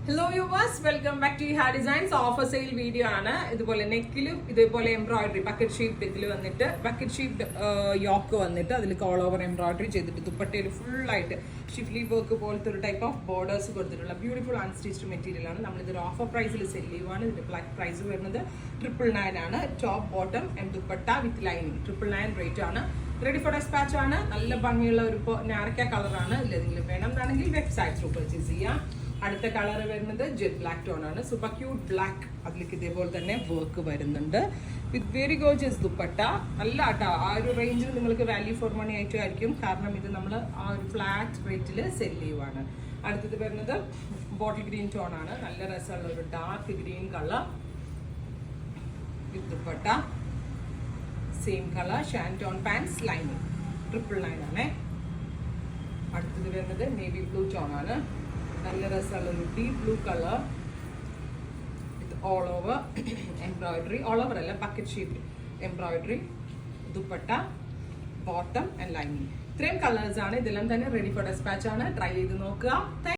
Hello viewers, welcome back to Hair Designs offer sale video ആണ്. ഇതുപോലെ നെക്കിലും ഇതേപോലെ embroidery bucket shaped ഇതിൽ വന്നിട്ട് ബക്കറ്റ് ഷേപ്ഡ് യോക്ക് വന്നിട്ട് അതിൽ ഓൾ ഓവർ എംബ്രോയിഡറി ചെയ്തിട്ട് ദുപ്പട്ടയിൽ ഫുൾ ആയിട്ട് ഷിഫ്ലി വർക്ക് പോലത്തെ ഒരു ടൈപ്പ് ഓഫ് ബോർഡേഴ്സ് കൊടുത്തിട്ടുള്ള ബ്യൂട്ടിഫുൾ അൺസ്റ്റിച്ച്ഡ് മെറ്റീരിയൽ ആണ്. നമ്മളിതൊരു ഓഫർ പ്രൈസിൽ സെല് ചെയ്യുവാണ്. ഇതിന്റെ പ്രൈസ് വരുന്നത് 999 ആണ്. Top bottom dupatta with lining 999 rate ആണ്. റെഡി ഫോർ ഡെസ്പാച്ച് ആണ്. നല്ല ഭംഗിയുള്ള ഒരു നാരക്ക കളറാണ്. ഇതിലെന്തെങ്കിലും വേണം എന്നാണെങ്കിൽ വെബ്സൈറ്റ് ത്രൂ പർച്ചേസ് ചെയ്യാം. അടുത്ത കളർ വരുന്നത് ജെറ്റ് ബ്ലാക്ക് ടോൺ ആണ്. Super cute black. അതിലേക്ക് ഇതേപോലെ തന്നെ വർക്ക് വരുന്നുണ്ട് വിത്ത് വെരി ഗോർജിയസ് ദുപ്പട്ട. നല്ല ആട്ടോ, ആ ഒരു റേഞ്ചിൽ നിങ്ങൾക്ക് വാല്യൂ ഫോർ മണി ആയിരിക്കും. കാരണം ഇത് നമ്മൾ ആ ഒരു ഫ്ലാറ്റ് റേറ്റിൽ സെല് ചെയ്യുവാണ്. അടുത്തത് വരുന്നത് ബോട്ടിൽ ഗ്രീൻ ടോൺ ആണ്. നല്ല രസമുള്ള ഒരു dark green colour with dupatta. Same colour shantoon pants lining 999 ആണ്. അടുത്തത് വരുന്നത് നേവി ബ്ലൂ ടോൺ ആണ്. നല്ല രസമുള്ള ഒരു deep blue colour with all over embroidery. All over അല്ല, bucket shape embroidery, dupatta, bottom and lining. ഇത്രയും കളേഴ്സ് ആണ്. ഇതെല്ലാം തന്നെ റെഡി ഫോർ ഡെസ്പാച്ച് ആണ്. ട്രൈ ചെയ്ത് നോക്കുക.